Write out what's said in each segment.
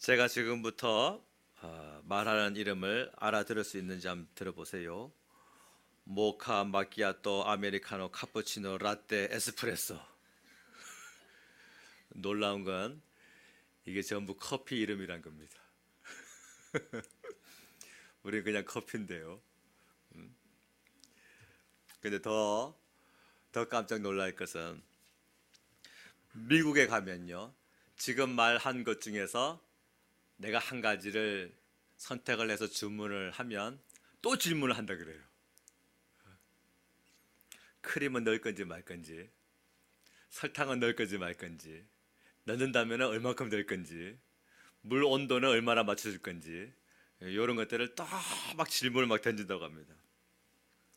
제가 지금부터 말하는 이름을 알아들을 수 있는지 한번 들어보세요. 모카, 마키아토, 아메리카노, 카푸치노, 라떼, 에스프레소. 놀라운 건 이게 전부 커피 이름이란 겁니다. 우리 그냥 커피인데요. 근데 더 깜짝 놀랄 것은 미국에 가면요, 지금 말한 것 중에서 내가 한 가지를 선택을 해서 주문을 하면 또 질문을 한다 그래요. 크림은 넣을 건지 말 건지, 설탕은 넣을 건지 말 건지, 넣는다면 얼마큼 넣을 건지, 물 온도는 얼마나 맞춰줄 건지, 이런 것들을 또 막 질문을 막 던진다고 합니다.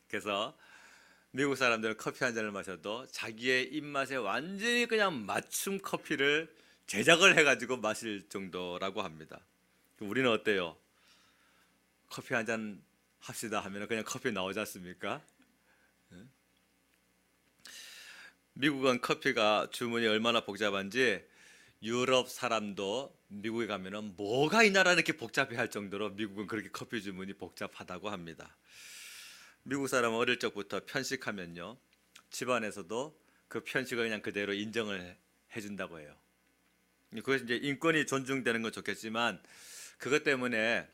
그래서 미국 사람들은 커피 한 잔을 마셔도 자기의 입맛에 완전히 그냥 맞춤 커피를 제작을 해가지고 마실 정도라고 합니다. 우리는 어때요? 커피 한 잔 합시다 하면 그냥 커피 나오지 않습니까? 미국은 커피가 주문이 얼마나 복잡한지 유럽 사람도 미국에 가면은 뭐가 이 나라 이렇게 복잡해 할 정도로 미국은 그렇게 커피 주문이 복잡하다고 합니다. 미국 사람은 어릴 적부터 편식하면요, 집안에서도 그 편식을 그냥 그대로 인정을 해준다고 해요. 그것이 이제 인권이 존중되는 건 좋겠지만 그것 때문에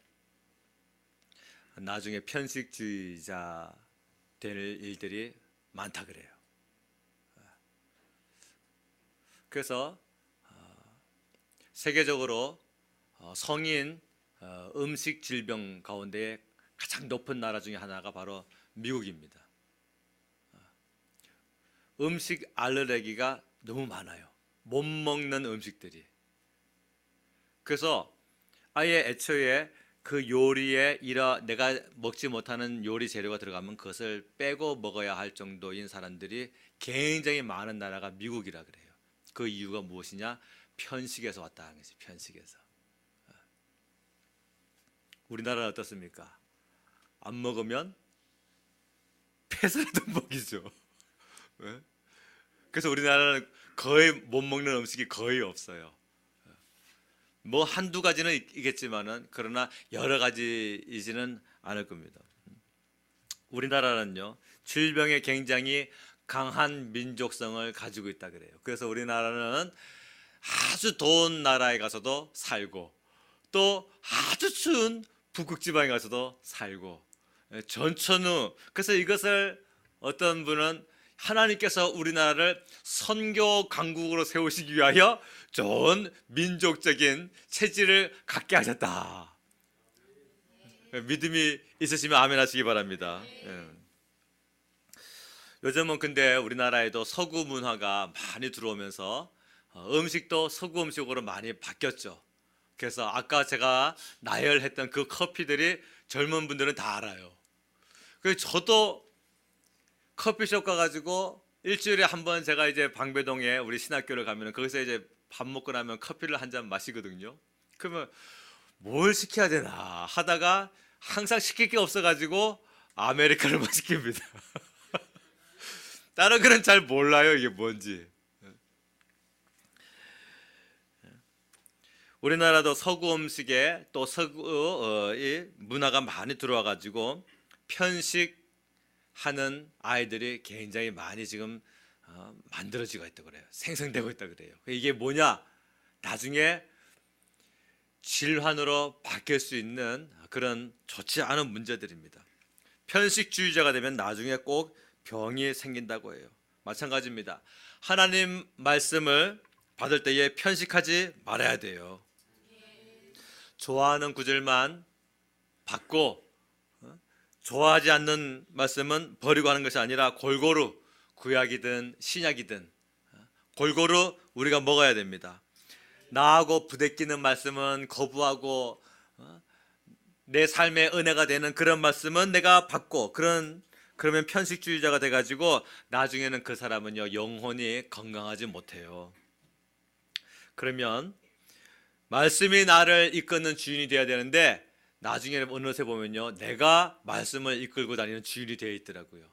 나중에 편식주의자 될 일들이 많다 그래요. 그래서 세계적으로 성인 음식 질병 가운데 가장 높은 나라 중에 하나가 바로 미국입니다. 음식 알레르기가 너무 많아요. 못 먹는 음식들이. 그래서 아예 애초에 그 요리에 내가 먹지 못하는 요리 재료가 들어가면 그것을 빼고 먹어야 할 정도인 사람들이 굉장히 많은 나라가 미국이라 그래요. 그 이유가 무엇이냐? 편식에서 왔다 하는 거지. 편식에서. 우리나라는 어떻습니까? 안 먹으면 폐사라도 먹이죠. 그래서 우리나라는 거의 못 먹는 음식이 거의 없어요. 뭐 한두 가지는 있겠지만은 그러나 여러 가지이지는 않을 겁니다. 우리나라는요, 질병에 굉장히 강한 민족성을 가지고 있다 그래요. 그래서 우리나라는 아주 더운 나라에 가서도 살고 또 아주 추운 북극 지방에 가서도 살고 전천후. 그래서 이것을 어떤 분은 하나님께서 우리나라를 선교 강국으로 세우시기 위하여 좋은 민족적인 체질을 갖게 하셨다. 믿음이 있으시면 아멘 하시기 바랍니다. 요즘은 근데 우리나라에도 서구 문화가 많이 들어오면서 음식도 서구 음식으로 많이 바뀌었죠. 그래서 아까 제가 나열했던 그 커피들이 젊은 분들은 다 알아요. 그래서 저도 커피숍 가가지고 일주일에 한 번 제가 이제 방배동에 우리 신학교를 가면 거기서 이제 밥 먹고 나면 커피를 한 잔 마시거든요. 그러면 뭘 시켜야 되나 하다가 항상 시킬 게 없어가지고 아메리카노만 시킵니다. 다른 거는 잘 몰라요, 이게 뭔지. 우리나라도 서구 음식에 또 서구 이 문화가 많이 들어와가지고 편식하는 아이들이 굉장히 많이 지금 만들어지고 있다고 그래요. 생성되고 있다고 그래요. 이게 뭐냐? 나중에 질환으로 바뀔 수 있는 그런 좋지 않은 문제들입니다. 편식주의자가 되면 나중에 꼭 병이 생긴다고 해요. 마찬가지입니다. 하나님 말씀을 받을 때에 편식하지 말아야 돼요. 좋아하는 구절만 받고 좋아하지 않는 말씀은 버리고 하는 것이 아니라 골고루 구약이든 신약이든 골고루 우리가 먹어야 됩니다. 나하고 부대끼는 말씀은 거부하고 내 삶의 은혜가 되는 그런 말씀은 내가 받고 그러면 편식주의자가 돼가지고 나중에는 그 사람은요, 영혼이 건강하지 못해요. 그러면 말씀이 나를 이끄는 주인이 되어야 되는데 나중에 어느새 보면요, 내가 말씀을 이끌고 다니는 주인이 되어 있더라고요.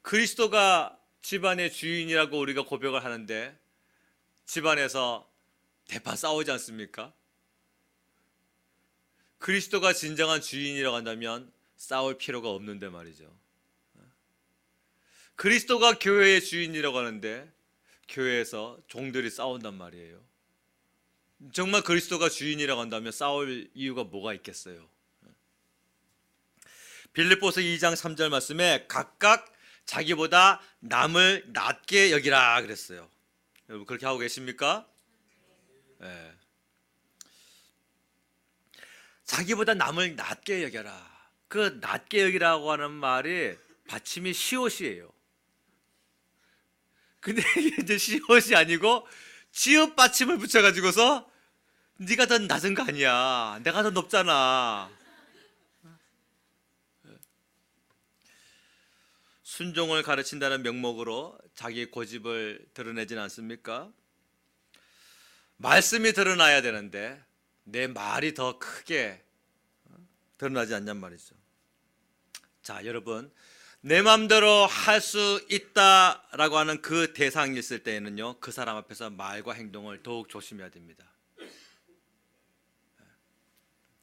그리스도가 집안의 주인이라고 우리가 고백을 하는데 집안에서 대파 싸우지 않습니까? 그리스도가 진정한 주인이라고 한다면 싸울 필요가 없는데 말이죠. 그리스도가 교회의 주인이라고 하는데 교회에서 종들이 싸운단 말이에요. 정말 그리스도가 주인이라고 한다면 싸울 이유가 뭐가 있겠어요? 빌립보서 2장 3절 말씀에 각각 자기보다 남을 낮게 여기라 그랬어요. 여러분 그렇게 하고 계십니까? 네. 자기보다 남을 낮게 여겨라. 그 낮게 여기라고 하는 말이 받침이 시옷이에요. 근데 이게 이제 시옷이 아니고 지읒 받침을 붙여가지고서 네가 더 낮은 거 아니야. 내가 더 높잖아. 순종을 가르친다는 명목으로 자기 고집을 드러내진 않습니까? 말씀이 드러나야 되는데 내 말이 더 크게 드러나지 않냔 말이죠. 자, 여러분, 내 마음대로 할 수 있다라고 하는 그 대상이 있을 때에는요, 그 사람 앞에서 말과 행동을 더욱 조심해야 됩니다.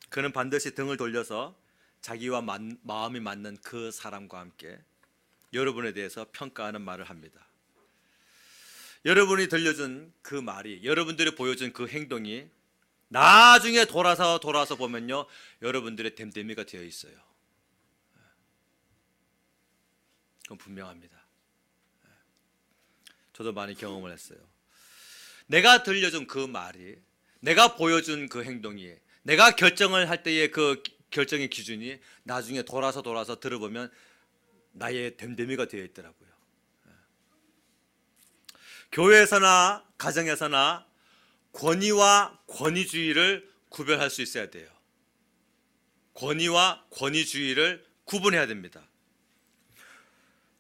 그는 반드시 등을 돌려서 자기와 마음이 맞는 그 사람과 함께 여러분에 대해서 평가하는 말을 합니다. 여러분이 들려준 그 말이, 여러분들이 보여준 그 행동이 나중에 돌아서 보면요, 여러분들의 됨됨이가 되어 있어요. 그건 분명합니다. 저도 많이 경험을 했어요. 내가 들려준 그 말이, 내가 보여준 그 행동이, 내가 결정을 할 때의 그 결정의 기준이 나중에 돌아서 들어보면 나의 됨됨이가 되어 있더라고요. 교회에서나 가정에서나 권위와 권위주의를 구별할 수 있어야 돼요. 권위와 권위주의를 구분해야 됩니다.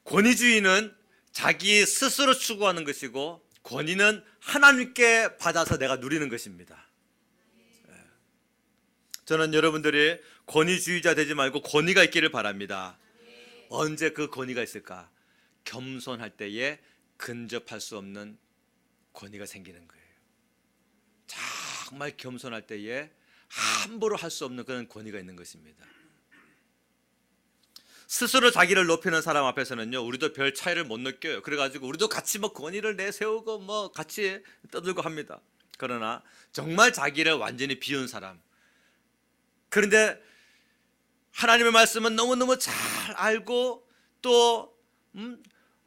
권위주의는 자기 스스로 추구하는 것이고, 권위는 하나님께 받아서 내가 누리는 것입니다. 저는 여러분들이 권위주의자 되지 말고 권위가 있기를 바랍니다. 언제 그 권위가 있을까? 겸손할 때에 근접할 수 없는 권위가 생기는 거예요. 정말 겸손할 때에 함부로 할 수 없는 그런 권위가 있는 것입니다. 스스로 자기를 높이는 사람 앞에서는요, 우리도 별 차이를 못 느껴요. 그래가지고 우리도 같이 뭐 권위를 내세우고 뭐 같이 떠들고 합니다. 그러나 정말 자기를 완전히 비운 사람, 그런데 하나님의 말씀은 너무너무 잘 알고 또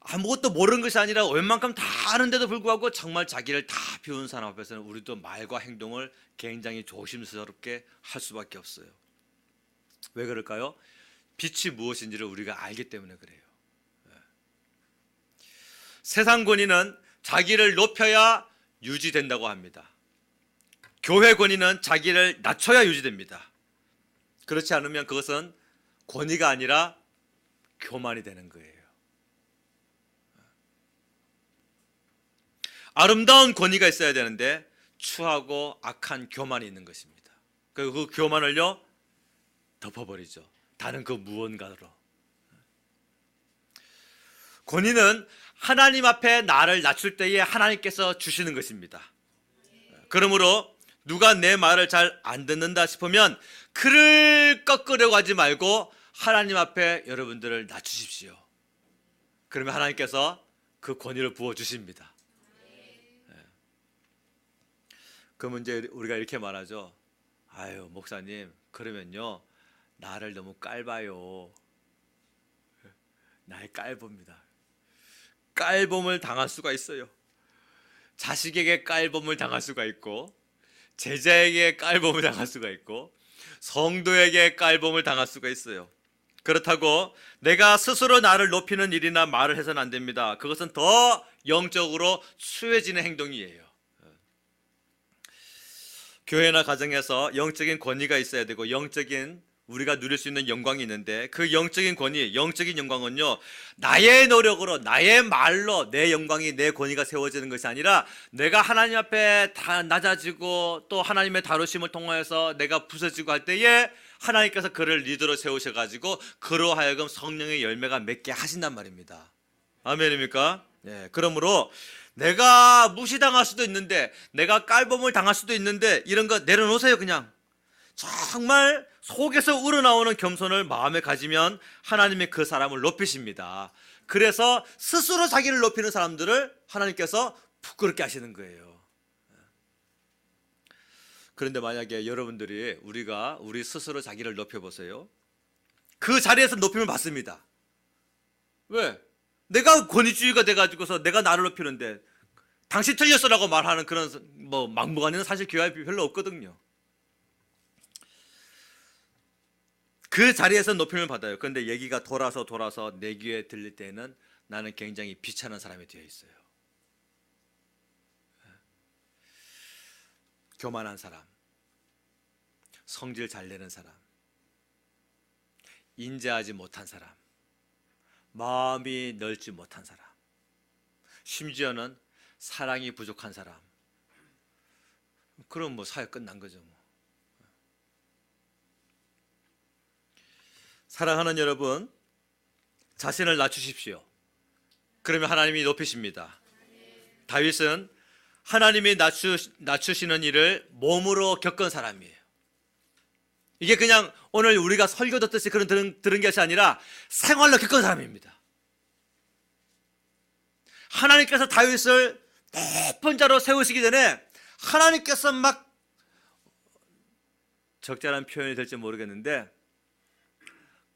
아무것도 모르는 것이 아니라 웬만큼 다 아는데도 불구하고 정말 자기를 다 비운 사람 앞에서는 우리도 말과 행동을 굉장히 조심스럽게 할 수밖에 없어요. 왜 그럴까요? 빛이 무엇인지를 우리가 알기 때문에 그래요. 세상 권위는 자기를 높여야 유지된다고 합니다. 교회 권위는 자기를 낮춰야 유지됩니다. 그렇지 않으면 그것은 권위가 아니라 교만이 되는 거예요. 아름다운 권위가 있어야 되는데 추하고 악한 교만이 있는 것입니다. 그 교만을요, 덮어버리죠. 다른 그 무언가로. 권위는 하나님 앞에 나를 낮출 때에 하나님께서 주시는 것입니다. 그러므로 누가 내 말을 잘 안 듣는다 싶으면 그를 꺾으려고 하지 말고 하나님 앞에 여러분들을 낮추십시오. 그러면 하나님께서 그 권위를 부어주십니다. 그러면 이제 우리가 이렇게 말하죠. 아유, 목사님, 그러면요, 나를 너무 깔봐요. 나의 깔봅니다. 깔봄을 당할 수가 있어요. 자식에게 깔봄을 당할 수가 있고, 제자에게 깔봄을 당할 수가 있고, 성도에게 깔봄을 당할 수가 있어요. 그렇다고 내가 스스로 나를 높이는 일이나 말을 해서는 안 됩니다. 그것은 더 영적으로 추해지는 행동이에요. 교회나 가정에서 영적인 권위가 있어야 되고, 영적인 우리가 누릴 수 있는 영광이 있는데, 그 영적인 권위, 영적인 영광은요, 나의 노력으로, 나의 말로 내 영광이, 내 권위가 세워지는 것이 아니라 내가 하나님 앞에 다 낮아지고 또 하나님의 다루심을 통하여서 내가 부서지고 할 때에 하나님께서 그를 리더로 세우셔가지고 그로 하여금 성령의 열매가 맺게 하신단 말입니다. 아멘입니까? 네, 그러므로 내가 무시당할 수도 있는데, 내가 깔봄을 당할 수도 있는데, 이런 거 내려놓으세요. 그냥 정말 속에서 우러나오는 겸손을 마음에 가지면 하나님이 그 사람을 높이십니다. 그래서 스스로 자기를 높이는 사람들을 하나님께서 부끄럽게 하시는 거예요. 그런데 만약에 여러분들이 우리 스스로 자기를 높여보세요. 그 자리에서 높임을 받습니다. 왜? 내가 권위주의가 돼가지고서 내가 나를 높이는데 당신 틀렸어라고 말하는 그런 막무가내는 사실 교회에 별로 없거든요. 그 자리에서 높임을 받아요. 그런데 얘기가 돌아서 내 귀에 들릴 때는 나는 굉장히 비참한 사람이 되어 있어요. 교만한 사람, 성질 잘 내는 사람, 인자하지 못한 사람, 마음이 넓지 못한 사람, 심지어는 사랑이 부족한 사람. 그럼 사회 끝난 거죠. 사랑하는 여러분, 자신을 낮추십시오. 그러면 하나님이 높이십니다. 다윗은 하나님이 낮추시는 일을 몸으로 겪은 사람이에요. 이게 그냥 오늘 우리가 설교 듣듯이 그런 들은 것이 아니라 생활로 겪은 사람입니다. 하나님께서 다윗을 높은 자로 세우시기 전에 하나님께서 막, 적절한 표현이 될지 모르겠는데,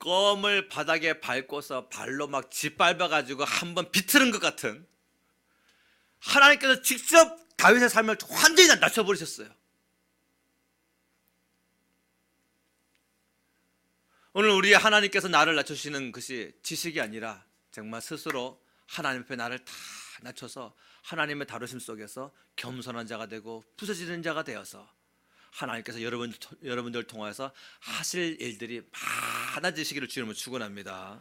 껌을 바닥에 밟고서 발로 막 짓밟아가지고 한번 비틀은 것 같은, 하나님께서 직접 다윗의 삶을 완전히 낮춰버리셨어요. 오늘 우리 하나님께서 나를 낮추시는 것이 지식이 아니라 정말 스스로 하나님 앞에 나를 다 낮춰서 하나님의 다루심 속에서 겸손한 자가 되고 부서지는 자가 되어서 하나님께서 여러분들을 통하여서 하실 일들이 많아지시기를 주님을 축원합니다.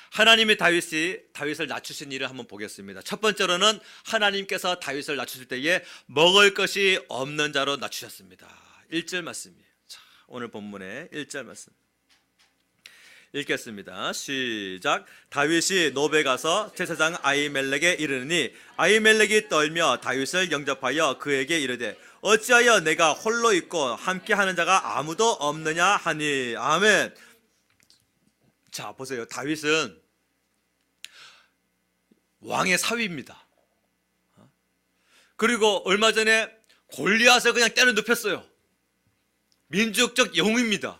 하나님이 다윗을 낮추신 일을 한번 보겠습니다. 첫 번째로는 하나님께서 다윗을 낮추실 때에 먹을 것이 없는 자로 낮추셨습니다. 1절 말씀이에요. 자, 오늘 본문의 1절 말씀 읽겠습니다. 시작. 다윗이 노베 가서 제사장 아히멜렉에 이르니 아히멜렉이 떨며 다윗을 영접하여 그에게 이르되 어찌하여 내가 홀로 있고 함께하는 자가 아무도 없느냐 하니. 아멘. 자, 보세요. 다윗은 왕의 사위입니다. 그리고 얼마 전에 골리앗을 그냥 때려 눕혔어요. 민족적 영웅입니다.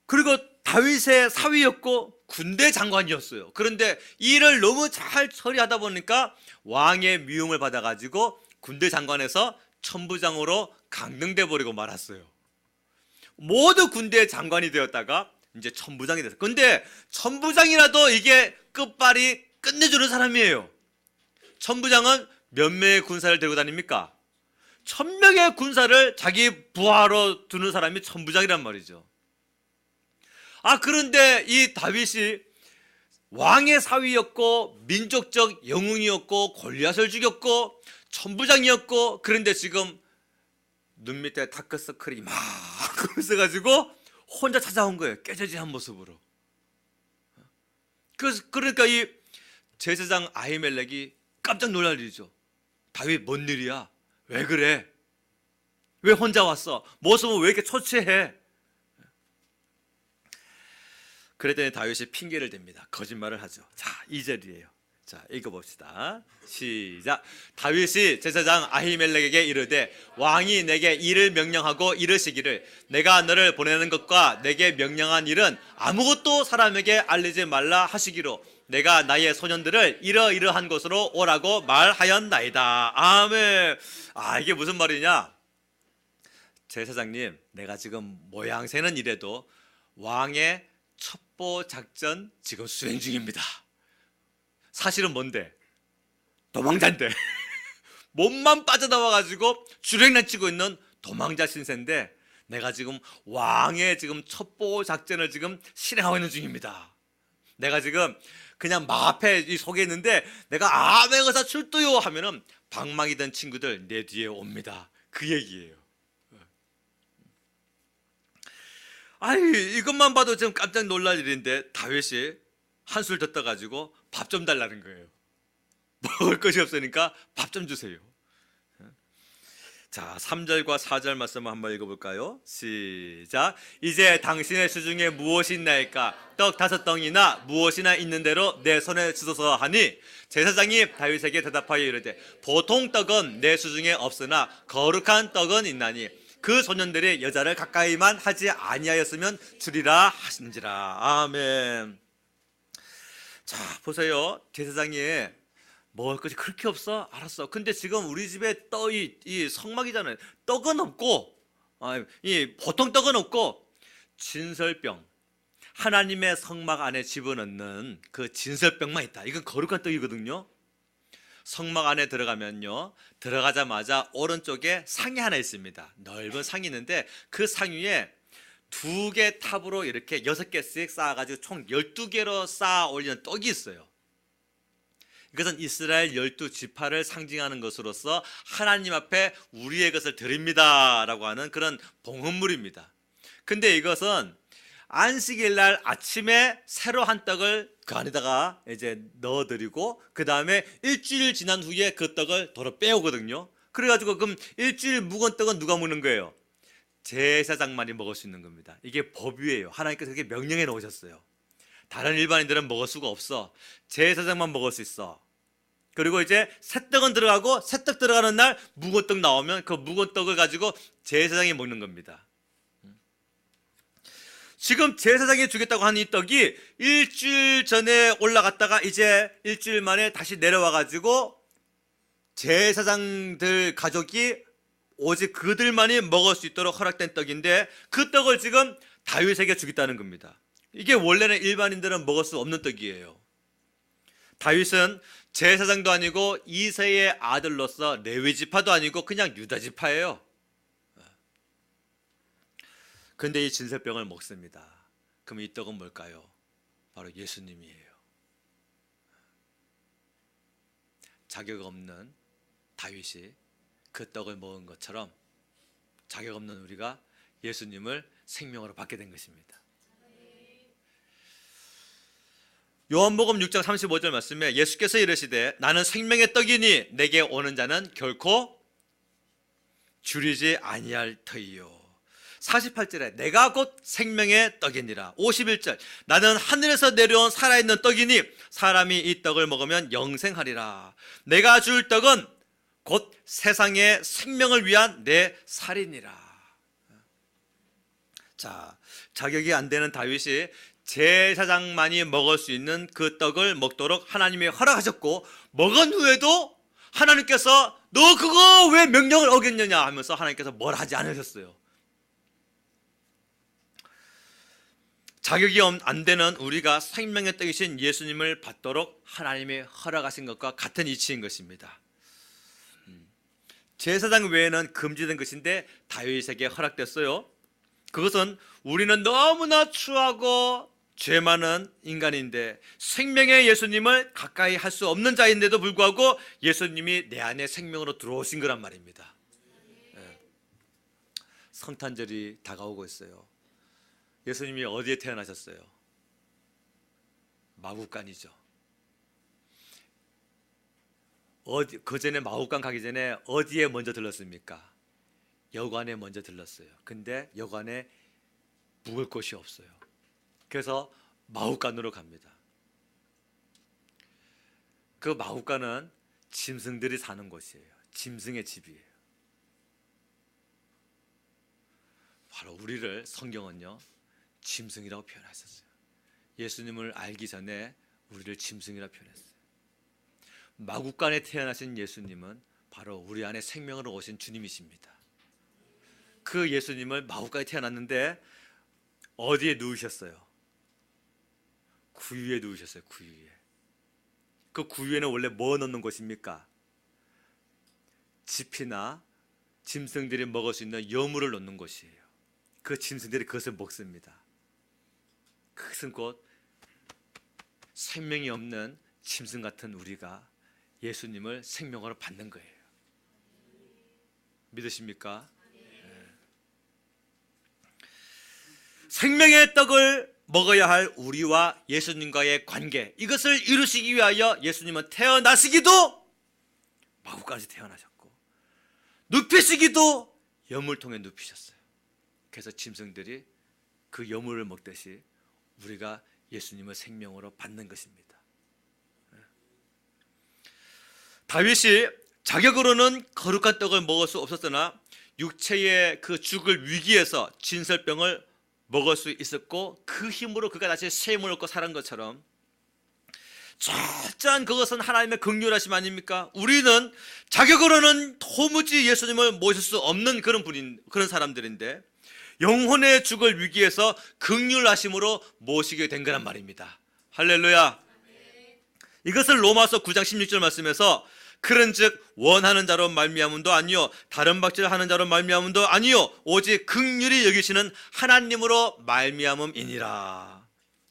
그리고 다윗의 사위였고 군대 장관이었어요. 그런데 일을 너무 잘 처리하다 보니까 왕의 미움을 받아가지고 군대 장관에서 천부장으로 강등돼 버리고 말았어요. 모두 군대 장관이 되었다가 이제 천부장이 됐어요. 근데 천부장이라도 이게 끝발이 끝내주는 사람이에요. 천부장은 몇 명의 군사를 데리고 다닙니까? 1000명의 군사를 자기 부하로 두는 사람이 천부장이란 말이죠. 그런데 이 다윗이 왕의 사위였고 민족적 영웅이었고 골리앗을 죽였고 천부장이었고, 그런데 지금 눈 밑에 다크서클이 이만큼 있어가지고 혼자 찾아온 거예요. 깨져진 모습으로. 그러니까 이 제사장 아히멜렉이 깜짝 놀랄 일이죠. 다윗 뭔 일이야? 왜 그래? 왜 혼자 왔어? 모습은 왜 이렇게 초췌해? 그랬더니 다윗이 핑계를 댑니다. 거짓말을 하죠. 자, 2절이에요. 자, 읽어봅시다. 시작. 다윗이 제사장 아히멜렉에게 이르되 왕이 내게 이를 명령하고 이르시기를 내가 너를 보내는 것과 내게 명령한 일은 아무것도 사람에게 알리지 말라 하시기로 내가 나의 소년들을 이러이러한 곳으로 오라고 말하였나이다. 아멘. 이게 무슨 말이냐? 제사장님, 내가 지금 모양새는 이래도 왕의 첩보 작전 지금 수행 중입니다. 사실은 뭔데? 도망자인데 몸만 빠져나와가지고 주랭랑 치고 있는 도망자 신세인데 내가 지금 왕의 지금 첩보 작전을 지금 실행하고 있는 중입니다. 내가 지금 그냥 마패 속에 있는데 내가 암행어사 출두요 하면은 방망이던 친구들 내 뒤에 옵니다. 그 얘기예요. 이것만 봐도 지금 깜짝 놀랄 일인데 다윗이 한술 더 떠가지고 밥 좀 달라는 거예요. 먹을 것이 없으니까 밥 좀 주세요. 자, 3절과 4절 말씀을 한번 읽어볼까요? 시작. 이제 당신의 수중에 무엇이 있나이까? 떡 5덩이나 무엇이나 있는 대로 내 손에 주소서 하니, 제사장이 다윗에게 대답하여 이르되 보통 떡은 내 수중에 없으나 거룩한 떡은 있나니 그 소년들이 여자를 가까이만 하지 아니하였으면 주리라 하신지라. 아멘. 자, 보세요. 제사장이 먹을 것이 그렇게 없어? 알았어. 근데 지금 우리 집에 떡이 이 성막이잖아요. 떡은 없고, 이 보통 떡은 없고, 진설병, 하나님의 성막 안에 집어넣는 그 진설병만 있다. 이건 거룩한 떡이거든요. 성막 안에 들어가면요, 들어가자마자 오른쪽에 상이 하나 있습니다. 넓은 상이 있는데 그 상 위에 2개 탑으로 이렇게 6개씩 쌓아가지고 총 12개로 쌓아 올리는 떡이 있어요. 이것은 이스라엘 12지파를 상징하는 것으로서 하나님 앞에 우리의 것을 드립니다 라고 하는 그런 봉헌물입니다. 근데 이것은 안식일 날 아침에 새로 한 떡을 그 안에다가 이제 넣어드리고, 그 다음에 일주일 지난 후에 그 떡을 도로 빼오거든요. 그래가지고 그럼 일주일 묵은 떡은 누가 먹는 거예요? 제사장만이 먹을 수 있는 겁니다. 이게 법이에요. 하나님께서 그렇게 명령해 놓으셨어요. 다른 일반인들은 먹을 수가 없어. 제사장만 먹을 수 있어. 그리고 이제 새 떡은 들어가고, 새 떡 들어가는 날 묵은 떡 나오면 그 묵은 떡을 가지고 제사장이 먹는 겁니다. 지금 제사장이 주겠다고 하는 이 떡이 일주일 전에 올라갔다가 이제 일주일 만에 다시 내려와 가지고 제사장들 가족이 오직 그들만이 먹을 수 있도록 허락된 떡인데, 그 떡을 지금 다윗에게 주겠다는 겁니다. 이게 원래는 일반인들은 먹을 수 없는 떡이에요. 다윗은 제사장도 아니고 이새의 아들로서 레위 지파도 아니고 그냥 유다 지파예요. 근데 이 진설병을 먹습니다. 그럼 이 떡은 뭘까요? 바로 예수님이에요. 자격 없는 다윗이 그 떡을 먹은 것처럼 자격 없는 우리가 예수님을 생명으로 받게 된 것입니다. 요한복음 6장 35절 말씀에 예수께서 이르시되 나는 생명의 떡이니 내게 오는 자는 결코 줄이지 아니할 터이요. 48절에 내가 곧 생명의 떡이니라. 51절 나는 하늘에서 내려온 살아있는 떡이니 사람이 이 떡을 먹으면 영생하리라. 내가 줄 떡은 곧 세상의 생명을 위한 내 살이니라. 자, 자격이 안 되는 다윗이 제사장만이 먹을 수 있는 그 떡을 먹도록 하나님이 허락하셨고, 먹은 후에도 하나님께서 너 그거 왜 명령을 어겼느냐 하면서 하나님께서 뭘 하지 않으셨어요. 자격이 안 되는 우리가 생명의 떡이신 예수님을 받도록 하나님이 허락하신 것과 같은 이치인 것입니다. 제사장 외에는 금지된 것인데 다윗에게 허락됐어요. 그것은 우리는 너무나 추하고 죄 많은 인간인데 생명의 예수님을 가까이 할 수 없는 자인데도 불구하고 예수님이 내 안에 생명으로 들어오신 거란 말입니다. 성탄절이 다가오고 있어요. 예수님이 어디에 태어나셨어요? 마구간이죠. 그 전에 마구간 가기 전에 어디에 먼저 들렀습니까? 여관에 먼저 들렀어요. 근데 여관에 묵을 곳이 없어요. 그래서 마구간으로 갑니다. 그 마구간은 짐승들이 사는 곳이에요. 짐승의 집이에요. 바로 우리를 성경은요 짐승이라고 표현하셨어요. 예수님을 알기 전에 우리를 짐승이라고 표현했어요. 마구간에 태어나신 예수님은 바로 우리 안에 생명으로 오신 주님이십니다. 그 예수님을 마구간에 태어났는데 어디에 누우셨어요? 구유에 누우셨어요. 구유에. 그 구유에는 원래 뭐 넣는 곳입니까? 짚이나 짐승들이 먹을 수 있는 여물을 넣는 곳이에요. 그 짐승들이 그것을 먹습니다. 그것은 곧 생명이 없는 짐승 같은 우리가 예수님을 생명으로 받는 거예요. 믿으십니까? 네. 생명의 떡을 먹어야 할 우리와 예수님과의 관계, 이것을 이루시기 위하여 예수님은 태어나시기도 마구까지 태어나셨고 눕히시기도 여물 통해 눕히셨어요. 그래서 짐승들이 그 여물을 먹듯이 우리가 예수님을 생명으로 받는 것입니다. 다윗이 자격으로는 거룩한 떡을 먹을 수 없었으나 육체의 그 죽을 위기에서 진설병을 먹을 수 있었고 그 힘으로 그가 다시 셈을 얻고 살은 것처럼 철저한 그것은 하나님의 긍휼하심 아닙니까? 우리는 자격으로는 도무지 예수님을 모실 수 없는 그런 사람들인데 영혼의 죽을 위기에서 긍휼하심으로 모시게 된 거란 말입니다. 할렐루야. 이것을 로마서 9장 16절 말씀에서 그런즉 원하는 자로 말미암음도 아니요 다른 박질 하는 자로 말미암음도 아니요 오직 긍휼히 여기시는 하나님으로 말미암음이니라.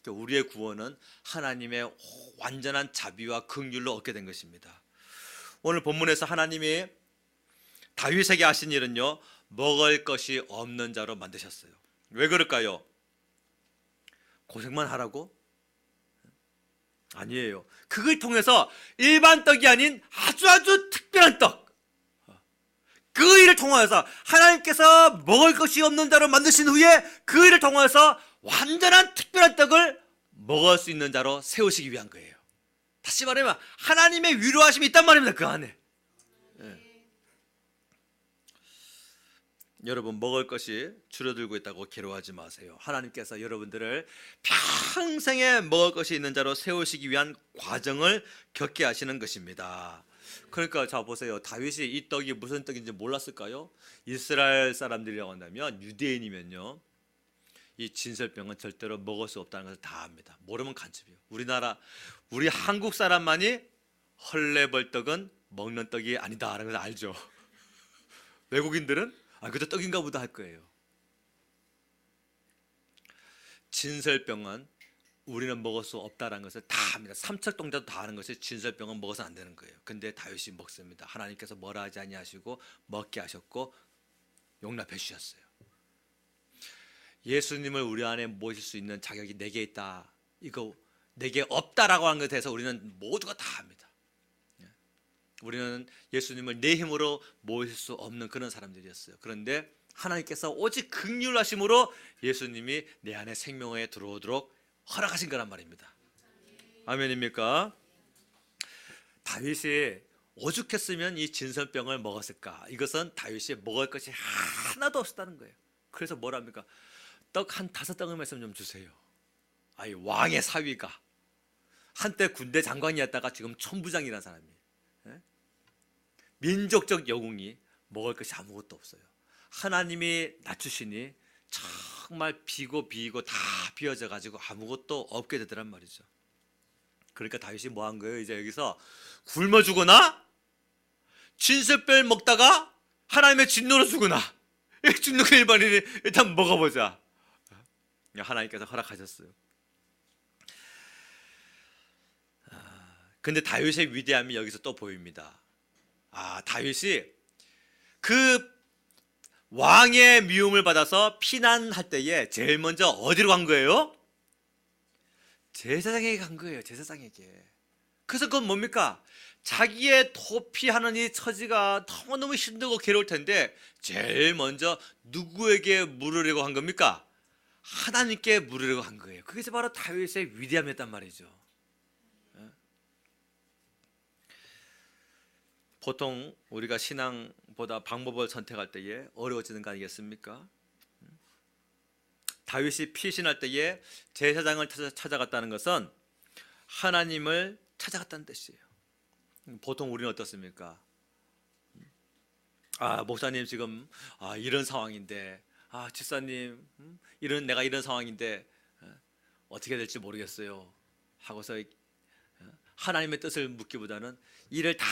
우리의 구원은 하나님의 완전한 자비와 긍휼로 얻게 된 것입니다. 오늘 본문에서 하나님이 다윗에게 하신 일은요, 먹을 것이 없는 자로 만드셨어요. 왜 그럴까요? 고생만 하라고? 아니에요. 그걸 통해서 일반 떡이 아닌 아주 특별한 떡, 그 일을 통하여서 하나님께서 먹을 것이 없는 자로 만드신 후에 그 일을 통하여서 완전한 특별한 떡을 먹을 수 있는 자로 세우시기 위한 거예요. 다시 말하면 하나님의 위로하심이 있단 말입니다. 그 안에. 여러분, 먹을 것이 줄어들고 있다고 괴로워하지 마세요. 하나님께서 여러분들을 평생에 먹을 것이 있는 자로 세우시기 위한 과정을 겪게 하시는 것입니다. 그러니까 자 보세요. 다윗이 이 떡이 무슨 떡인지 몰랐을까요? 이스라엘 사람들이라고 한다면, 유대인이면요, 이 진설병은 절대로 먹을 수 없다는 것을 다 압니다. 모르면 간첩이에요. 우리 한국 사람만이 헐레벌떡은 먹는 떡이 아니다라는 걸 알죠. 외국인들은 그저 떡인가 보다 할 거예요. 진설병은 우리는 먹을 수 없다는 것을 다 합니다. 삼척동자도 다 아는 것이 진설병은 먹어서는 안 되는 거예요. 근데 다윗이 먹습니다. 하나님께서 뭐라 하지 아니하시고 먹게 하셨고 용납해 주셨어요. 예수님을 우리 안에 모실 수 있는 자격이 내게 있다, 이거 내게 없다라고 하는 것에 대해서 우리는 모두가 다 합니다. 우리는 예수님을 내 힘으로 모실 수 없는 그런 사람들이었어요. 그런데 하나님께서 오직 긍휼하심으로 예수님이 내 안에 생명에 들어오도록 허락하신 거란 말입니다. 아멘입니까? 다윗이 오죽했으면 이 진설병을 먹었을까? 이것은 다윗이 먹을 것이 하나도 없었다는 거예요. 그래서 뭐랍니까? 떡 한 5덩어리 말씀 좀 주세요. 왕의 사위가 한때 군대 장관이었다가 지금 천부장이라는 사람이에요. 민족적 영웅이 먹을 것이 아무것도 없어요. 하나님이 낮추시니 정말 비고 다 비어져 가지고 아무것도 없게 되더란 말이죠. 그러니까 다윗이 뭐 한 거예요? 이제 여기서 굶어 죽거나 진설병 먹다가 하나님의 진노로 죽으나, 죽는 거 일반인이 일단 먹어보자. 하나님께서 허락하셨어요. 근데 다윗의 위대함이 여기서 또 보입니다. 다윗이 그 왕의 미움을 받아서 피난할 때에 제일 먼저 어디로 간 거예요? 제사장에게 간 거예요. 제사장에게. 그래서 그건 뭡니까? 자기의 도피하는 이 처지가 너무너무 힘들고 괴로울 텐데 제일 먼저 누구에게 물으려고 한 겁니까? 하나님께 물으려고 한 거예요. 그게 바로 다윗의 위대함이었단 말이죠. 보통 우리가 신앙보다 방법을 선택할 때에 어려워지는 거 아니겠습니까? 다윗이 피신할 때에 제사장을 찾아갔다는 것은 하나님을 찾아갔다는 뜻이에요. 보통 우리는 어떻습니까? 목사님 지금 이런 상황인데, 집사님 내가 이런 상황인데 어떻게 될지 모르겠어요 하고서 하나님의 뜻을 묻기보다는 일을 다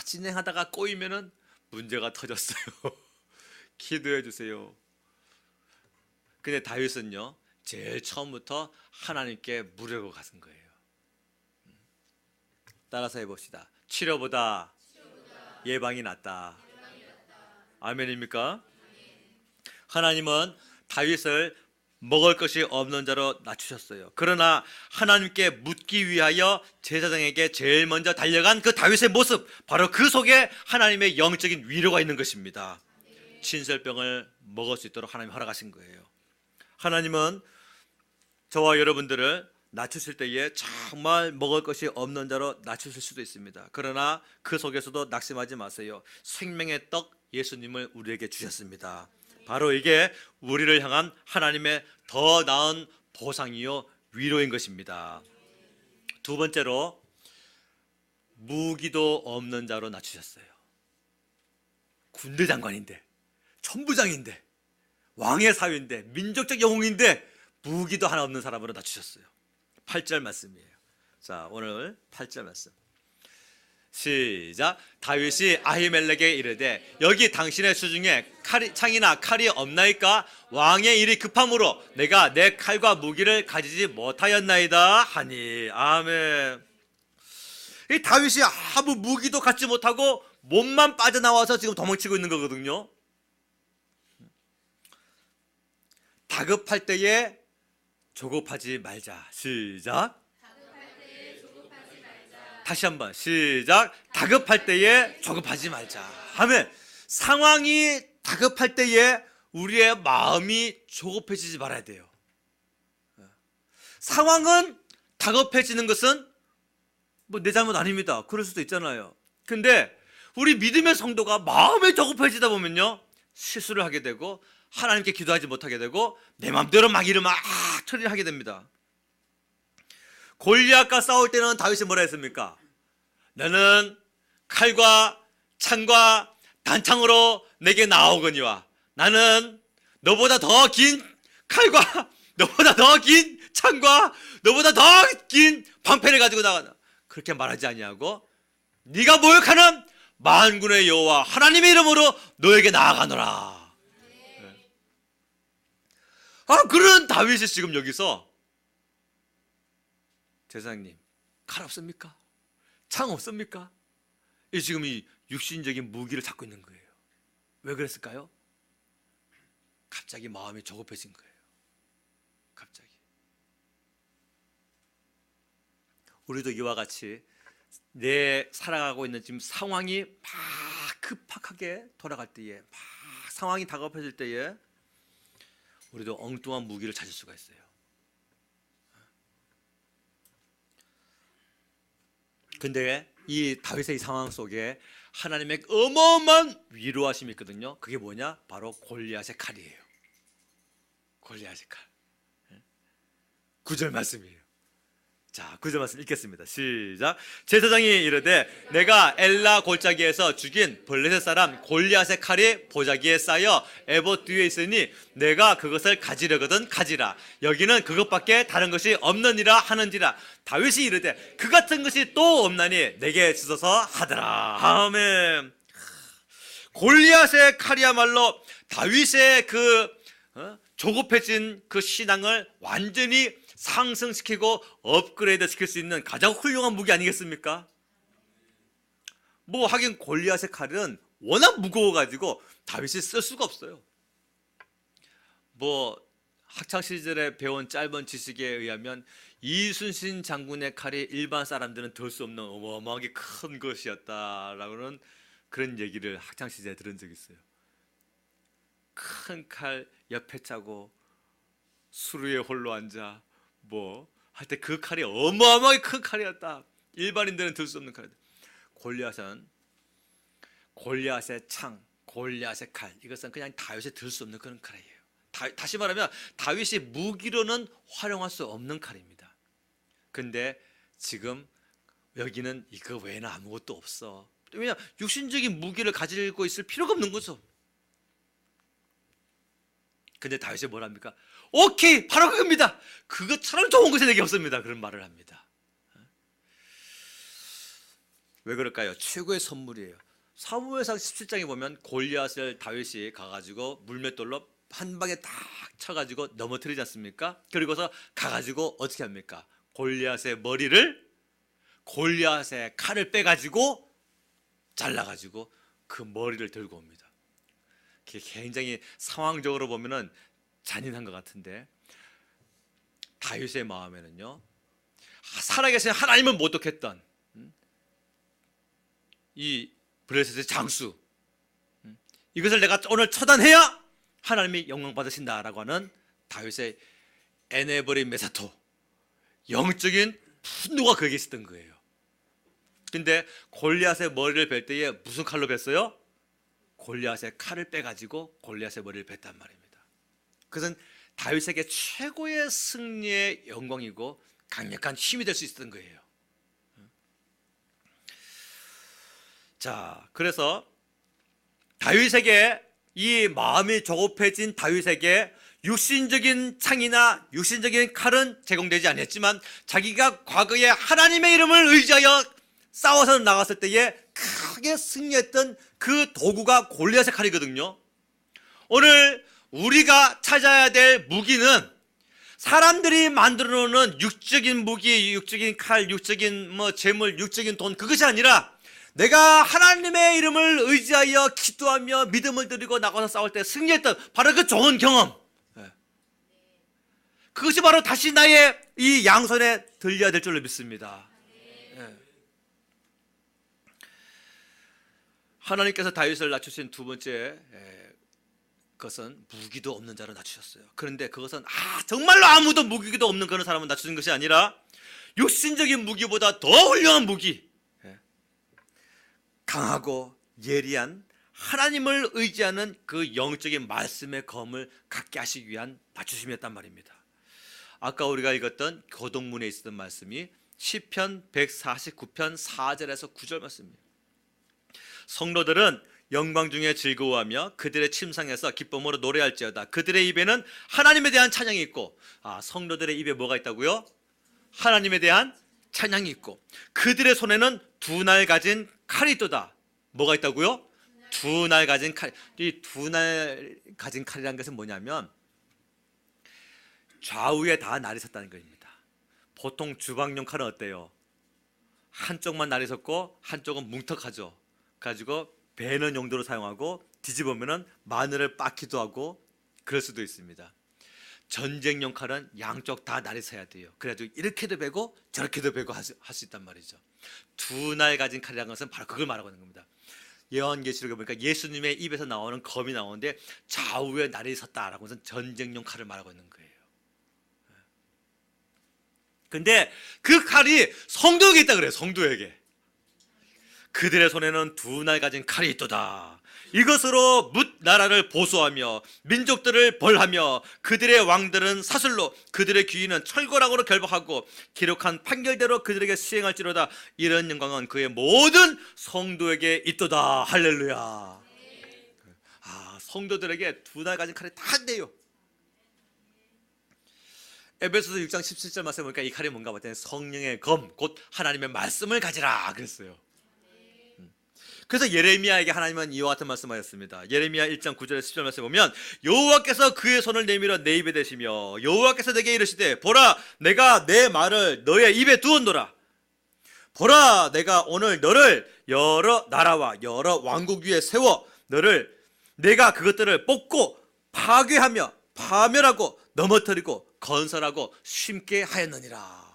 진행하다가 꼬이면은 문제가 터졌어요. 기도해 주세요. 근데 다윗은요, 제일 처음부터 하나님께 물으려고 가는 거예요. 따라서 해봅시다. 치료보다 예방이 낫다. 아멘입니까? 하나님은 다윗을 먹을 것이 없는 자로 낮추셨어요. 그러나 하나님께 묻기 위하여 제사장에게 제일 먼저 달려간 그 다윗의 모습, 바로 그 속에 하나님의 영적인 위로가 있는 것입니다. 진설병을 먹을 수 있도록 하나님이 허락하신 거예요. 하나님은 저와 여러분들을 낮추실 때에 정말 먹을 것이 없는 자로 낮추실 수도 있습니다. 그러나 그 속에서도 낙심하지 마세요. 생명의 떡 예수님을 우리에게 주셨습니다. 바로 이게 우리를 향한 하나님의 더 나은 보상이요 위로인 것입니다. 두 번째로 무기도 없는 자로 낮추셨어요. 군대 장관인데, 천부장인데, 왕의 사위인데, 민족적 영웅인데 무기도 하나 없는 사람으로 낮추셨어요. 8절 말씀이에요. 자, 오늘 8절 말씀 시작. 다윗이 아히멜렉에게 이르되 여기 당신의 수중에 창이나 칼이 없나이까? 왕의 일이 급함으로 내가 내 칼과 무기를 가지지 못하였나이다 하니. 아멘. 이 다윗이 아무 무기도 갖지 못하고 몸만 빠져나와서 지금 도망치고 있는 거거든요. 다급할 때에 조급하지 말자. 시작. 다시 한번 시작. 다급할 때에 조급하지 말자. 하면 상황이 다급할 때에 우리의 마음이 조급해지지 말아야 돼요. 상황은 다급해지는 것은 뭐 내 잘못 아닙니다. 그럴 수도 있잖아요. 근데 우리 믿음의 성도가 마음이 조급해지다 보면요 실수를 하게 되고 하나님께 기도하지 못하게 되고 내 마음대로 막 일을 막 처리를 하게 됩니다. 골리앗과 싸울 때는 다윗이 뭐라 했습니까? 너는 칼과 창과 단창으로 내게 나오거니와 나는 너보다 더 긴 칼과 너보다 더 긴 창과 너보다 더 긴 방패를 가지고 나가다. 그렇게 말하지 아니하고 네가 모욕하는 만군의 여호와 하나님의 이름으로 너에게 나아가노라. 그런 다윗이 지금 여기서 제사장님 칼 없습니까? 창 없습니까? 지금 이 육신적인 무기를 잡고 있는 거예요. 왜 그랬을까요? 갑자기 마음이 조급해진 거예요. 갑자기. 우리도 이와 같이 내 살아가고 있는 지금 상황이 막 급박하게 돌아갈 때에 막 상황이 다급해질 때에 우리도 엉뚱한 무기를 찾을 수가 있어요. 근데 이 다윗의 이 상황 속에 하나님의 어마어마한 위로하심이 있거든요. 그게 뭐냐? 바로 골리앗의 칼이에요. 골리앗의 칼. 9절 말씀이에요. 자, 9절 말씀 읽겠습니다. 시작. 제사장이 이르되 내가 엘라 골짜기에서 죽인 블레셋 사람 골리앗의 칼이 보자기에 쌓여 에봇 뒤에 있으니 내가 그것을 가지려거든 가지라. 여기는 그것밖에 다른 것이 없느니라 하는지라. 다윗이 이르되 그 같은 것이 또 없나니 내게 주소서 하더라. 아멘. 골리앗의 칼이야말로 다윗의 그 조급해진 그 신앙을 완전히 상승시키고 업그레이드 시킬 수 있는 가장 훌륭한 무기 아니겠습니까? 뭐 하긴 골리앗의 칼은 워낙 무거워가지고 다윗이 쓸 수가 없어요. 뭐 학창 시절에 배운 짧은 지식에 의하면 이순신 장군의 칼이 일반 사람들은 들 수 없는 어마어마하게 큰 것이었다라고는 그런 얘기를 학창 시절에 들은 적이 있어요. 큰 칼 옆에 차고 수루에 홀로 앉아 뭐 할 때 그 칼이 어마어마하게 큰 칼이었다. 일반인들은 들 수 없는 칼이다. 골리앗은 골리앗의 창, 골리앗의 칼, 이것은 그냥 다윗이 들 수 없는 그런 칼이에요. 다시 말하면 다윗이 무기로는 활용할 수 없는 칼입니다. 근데 지금 여기는 이거 외에는 아무것도 없어. 왜냐? 육신적인 무기를 가지고 있을 필요가 없는 거죠. 근데 다윗이 뭐랍니까? 오케이, 바로 그겁니다. 그것처럼 좋은 것이 내게 없습니다. 그런 말을 합니다. 왜 그럴까요? 최고의 선물이에요. 사무엘상 17장에 보면 골리앗을 다윗이 가가지고 물맷돌로 한 방에 딱 쳐가지고 넘어뜨리지 않습니까? 그리고서 가가지고 어떻게 합니까? 골리앗의 머리를, 골리앗의 칼을 빼가지고 잘라가지고 그 머리를 들고 옵니다. 굉장히 상황적으로 보면은 잔인한 것 같은데 다윗의 마음에는요, 살아계신 하나님은 모독했던 이 블레셋의 장수, 이것을 내가 오늘 처단해야 하나님이 영광 받으신다라고 하는 다윗의 에네버리 메사토, 영적인 분노가 거기에 있었던 거예요. 근데 골리앗의 머리를 벨 때에 무슨 칼로 뱄어요? 골리앗의 칼을 빼가지고 골리앗의 머리를 뱄단 말입니다. 그것은 다윗에게 최고의 승리의 영광이고 강력한 힘이 될 수 있었던 거예요. 자, 그래서 다윗에게, 이 마음이 조급해진 다윗에게 육신적인 창이나 육신적인 칼은 제공되지 않았지만 자기가 과거에 하나님의 이름을 의지하여 싸워서 나갔을 때에 크게 승리했던 그 도구가 골리앗의 칼이거든요. 오늘 우리가 찾아야 될 무기는 사람들이 만들어 놓는 육적인 무기, 육적인 칼, 육적인 재물, 육적인 돈, 그것이 아니라 내가 하나님의 이름을 의지하여 기도하며 믿음을 드리고 나가서 싸울 때 승리했던 바로 그 좋은 경험, 그것이 바로 다시 나의 이 양손에 들려야 될 줄로 믿습니다. 하나님께서 다윗을 낮추신 두 번째 것은 무기도 없는 자로 낮추셨어요. 그런데 그것은 정말로 아무도 무기도 없는 그런 사람을 낮추신 것이 아니라 육신적인 무기보다 더 훌륭한 무기, 강하고 예리한 하나님을 의지하는 그 영적인 말씀의 검을 갖게 하시기 위한 낮추심이었단 말입니다. 아까 우리가 읽었던 교동문에 있었던 말씀이 시편 149편 4절에서 9절 말씀입니다. 성도들은 영광 중에 즐거워하며 그들의 침상에서 기쁨으로 노래할지어다. 그들의 입에는 하나님에 대한 찬양이 있고, 성도들의 입에 뭐가 있다고요? 하나님에 대한 찬양이 있고, 그들의 손에는 두 날 가진 칼이 있도다. 뭐가 있다고요? 두 날 가진 칼. 이 두 날 가진 칼이라는 것은 뭐냐면 좌우에 다 날이 섰다는 것입니다. 보통 주방용 칼은 어때요? 한쪽만 날이 섰고 한쪽은 뭉툭하죠. 가지고 베는 용도로 사용하고 뒤집으면은 마늘을 빻기도 하고 그럴 수도 있습니다. 전쟁용 칼은 양쪽 다 날이 서야 돼요. 그래가지고 이렇게도 베고 저렇게도 베고 할 수 있단 말이죠. 두 날 가진 칼이라는 것은 바로 그걸 말하고 있는 겁니다. 요한계시록에 보니까 예수님의 입에서 나오는 검이 나오는데 좌우에 날이 섰다라고 해서 전쟁용 칼을 말하고 있는 거예요. 근데 그 칼이 성도에게 있다 그래요. 성도에게. 그들의 손에는 두 날 가진 칼이 있도다. 이것으로 뭇 나라를 보수하며 민족들을 벌하며 그들의 왕들은 사슬로 그들의 귀인은 철거락으로 결박하고 기록한 판결대로 그들에게 시행할지로다. 이런 영광은 그의 모든 성도에게 있도다. 할렐루야. 성도들에게 두 날 가진 칼이 다 있대요. 에베소서 6장 17절 말씀에 보니까 이 칼이 뭔가 봤더니 성령의 검, 곧 하나님의 말씀을 가지라 그랬어요. 그래서 예레미야에게 하나님은 이와 같은 말씀하셨습니다. 예레미야 1장 9절에 10절 말씀에 보면 여호와께서 그의 손을 내밀어 내 입에 대시며 여호와께서 내게 이르시되 보라 내가 내 말을 너의 입에 두었노라. 보라 내가 오늘 너를 여러 나라와 여러 왕국 위에 세워 너를 내가 그것들을 뽑고 파괴하며 파멸하고 넘어뜨리고 건설하고 심게 하였느니라.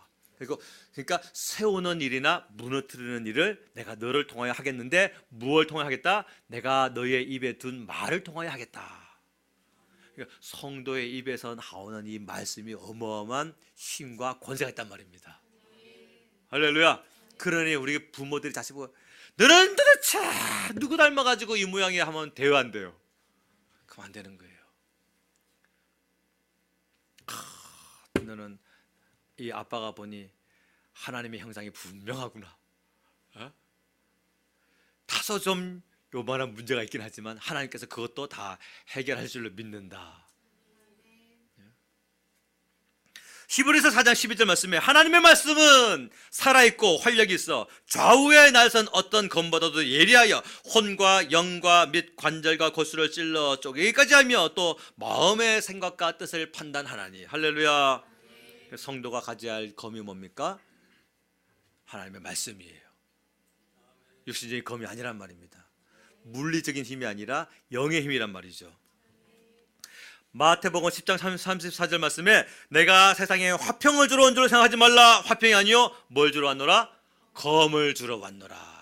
그러니까 세우는 일이나 무너뜨리는 일을 내가 너를 통하여 하겠는데 무엇을 통하여 하겠다? 내가 너의 입에 둔 말을 통하여 하겠다. 그러니까 성도의 입에서 나오는 이 말씀이 어마어마한 힘과 권세가 있단 말입니다. 할렐루야. 그러니 우리 부모들이 자식 보고 너는 도대체 누구 닮아가지고 이 모양이야 하면 돼요 안 돼요? 그럼 안 되는 거예요. 너는 이 아빠가 보니 하나님의 형상이 분명하구나. 다소 좀 요만한 문제가 있긴 하지만 하나님께서 그것도 다 해결할 줄로 믿는다. 히브리서 4장 12절 말씀에 하나님의 말씀은 살아있고 활력이 있어 좌우에 날선 어떤 검보다도 예리하여 혼과 영과 및 관절과 골수를 찔러 쪼개기까지 하며 또 마음의 생각과 뜻을 판단하나니. 할렐루야. 성도가 가져야 할 검이 뭡니까? 하나님의 말씀이에요. 육신적인 검이 아니란 말입니다. 물리적인 힘이 아니라 영의 힘이란 말이죠. 마태복음 10장 34절 말씀에 내가 세상에 화평을 주러 온 줄 생각하지 말라. 화평이 아니요 뭘 주러 왔노라? 검을 주러 왔노라.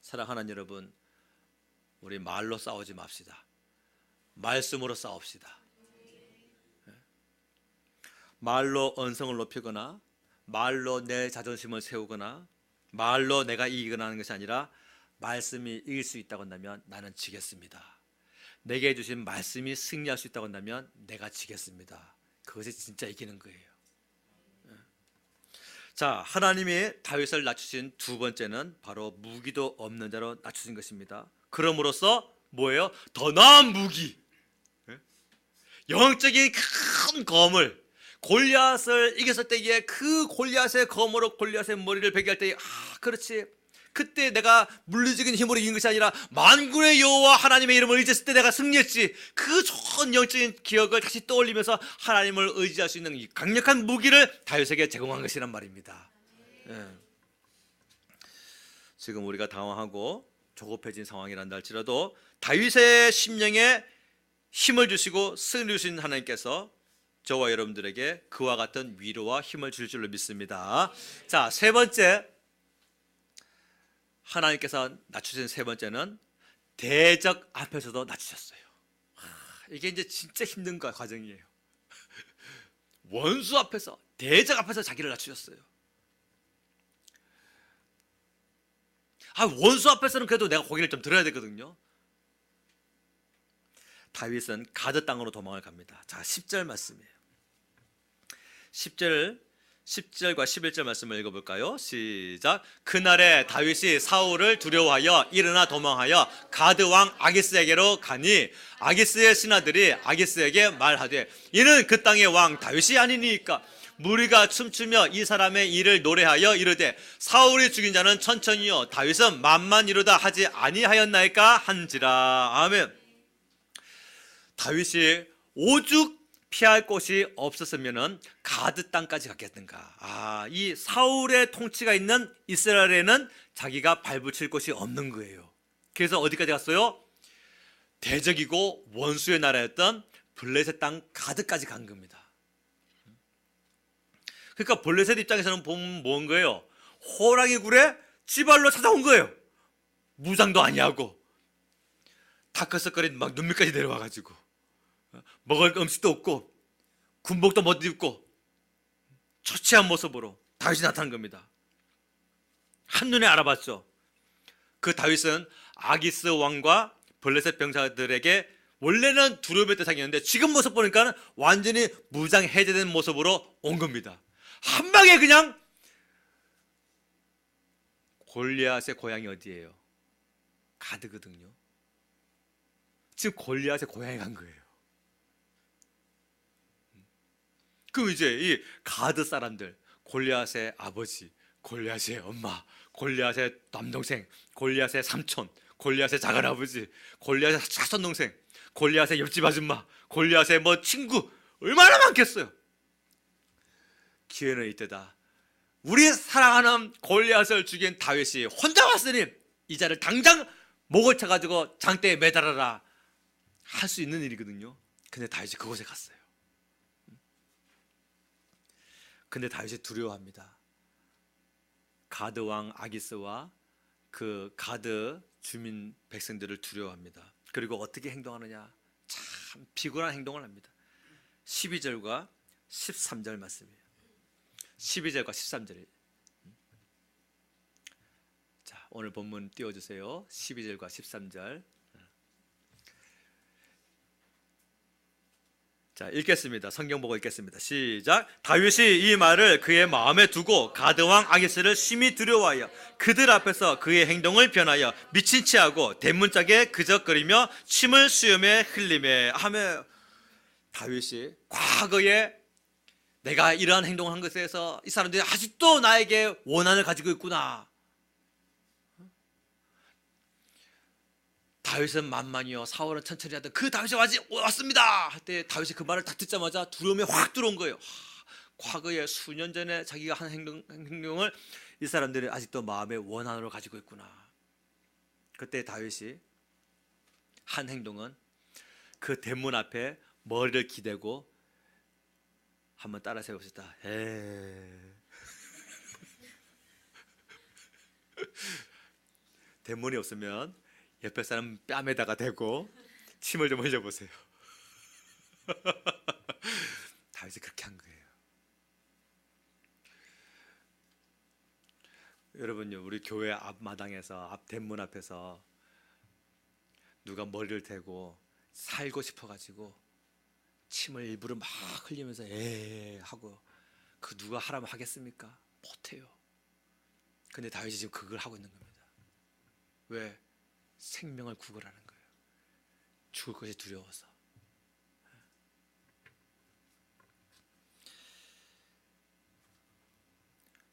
사랑하는 여러분, 우리 말로 싸우지 맙시다. 말씀으로 싸웁시다. 말로 언성을 높이거나 말로 내 자존심을 세우거나 말로 내가 이기거나 하는 것이 아니라 말씀이 이길 수 있다고 한다면 나는 지겠습니다. 내게 주신 말씀이 승리할 수 있다고 한다면 내가 지겠습니다. 그것이 진짜 이기는 거예요. 자, 하나님이 다윗을 낮추신 두 번째는 바로 무기도 없는 자로 낮추신 것입니다. 그럼으로써 뭐예요? 더 나은 무기, 영적인 큰 검을, 골리앗을 이겼을 때에 그 골리앗의 검으로 골리앗의 머리를 베게 할 때에 그렇지, 그때 내가 물리적인 힘으로 이긴 것이 아니라 만군의 여호와 하나님의 이름을 의지했을 때 내가 승리했지. 그 좋은 영적인 기억을 다시 떠올리면서 하나님을 의지할 수 있는 이 강력한 무기를 다윗에게 제공한 것이란 말입니다. 지금 우리가 당황하고 조급해진 상황이란다 할지라도 다윗의 심령에 힘을 주시고 승리 주신 하나님께서 저와 여러분들에게 그와 같은 위로와 힘을 줄 줄로 믿습니다. 자, 세 번째, 하나님께서 낮추신 세 번째는 대적 앞에서도 낮추셨어요. 이게 이제 진짜 힘든 과정이에요. 원수 앞에서, 대적 앞에서 자기를 낮추셨어요. 원수 앞에서는 그래도 내가 고개를 좀 들어야 되거든요. 다윗은 가드 땅으로 도망을 갑니다. 자, 10절 말씀이에요. 10절과 11절 말씀을 읽어볼까요? 시작. 그날에 다윗이 사울을 두려워하여 일어나 도망하여 가드 왕 아기스에게로 가니 아기스의 신하들이 아기스에게 말하되 이는 그 땅의 왕 다윗이 아니니까. 무리가 춤추며 이 사람의 일을 노래하여 이르되 사울이 죽인 자는 천천히요 다윗은 만만 이루다 하지 아니하였나이까 한지라. 아멘. 다윗이 오죽 피할 곳이 없었으면은 가드 땅까지 갔겠는가. 이 사울의 통치가 있는 이스라엘에는 자기가 발붙일 곳이 없는 거예요. 그래서 어디까지 갔어요? 대적이고 원수의 나라였던 블레셋 땅 가드까지 간 겁니다. 그러니까 블레셋 입장에서는 보면 뭔 거예요? 호랑이 굴에 지발로 찾아온 거예요. 무장도 아니하고 다크서클이 막 눈밑까지 내려와가지고 먹을 음식도 없고 군복도 못 입고 초췌한 모습으로 다윗이 나타난 겁니다. 한눈에 알아봤죠. 그 다윗은 아기스 왕과 블레셋 병사들에게 원래는 두려움의 대상이었는데 지금 모습 보니까 완전히 무장 해제된 모습으로 온 겁니다. 한 방에 그냥. 골리앗의 고향이 어디예요? 가드거든요. 지금 골리앗의 고향에 간 거예요. 그럼 이제 이 가드 사람들, 골리앗의 아버지, 골리앗의 엄마, 골리앗의 남동생, 골리앗의 삼촌, 골리앗의 작은아버지, 골리앗의 사촌동생, 골리앗의 옆집 아줌마, 골리앗의 친구, 얼마나 많겠어요. 기회는 이때다. 우리 사랑하는 골리앗을 죽인 다윗이 혼자 왔으니 이 자를 당장 목을 쳐가지고 장대에 매달아라 할 수 있는 일이거든요. 근데 다윗이 그곳에 갔어요. 근데 다윗이 두려워합니다. 가드 왕 아기스와 그 가드 주민 백성들을 두려워합니다. 그리고 어떻게 행동하느냐? 참 비굴한 행동을 합니다. 12절과 13절 말씀이에요. 12절과 13절이에요. 자, 오늘 본문 띄워주세요. 12절과 13절. 자, 읽겠습니다. 성경 보고 읽겠습니다. 시작. 다윗이 이 말을 그의 마음에 두고 가드왕 아기스를 심히 두려워하여 그들 앞에서 그의 행동을 변하여 미친 체하고 대문짝에 그적거리며 침을 수염에 흘리매 하며. 다윗이 과거에 내가 이러한 행동을 한 것에 대해서 이 사람들이 아직도 나에게 원한을 가지고 있구나. 다윗은 만만이요 사울은 천천히 하던 그 다윗이 아직 왔습니다 할 때 다윗이 그 말을 딱 듣자마자 두려움이 확 들어온 거예요. 과거에 수년 전에 자기가 한 행동을 이 사람들이 아직도 마음에 원한으로 가지고 있구나. 그때 다윗이 한 행동은 그 대문 앞에 머리를 기대고 한번 따라 세웁시다. 대문이 없으면 옆에 사람 뺨에다가 대고 침을 좀 흘려보세요. 다윗이 그렇게 한 거예요. 여러분요, 우리 교회 앞마당에서 앞 대문 앞에서 누가 머리를 대고 살고 싶어가지고 침을 일부러 막 흘리면서 하고 그 누가 하라면 하겠습니까? 못해요. 근데 다윗이 지금 그걸 하고 있는 겁니다. 왜? 생명을 구걸하는 거예요. 죽을 것이 두려워서.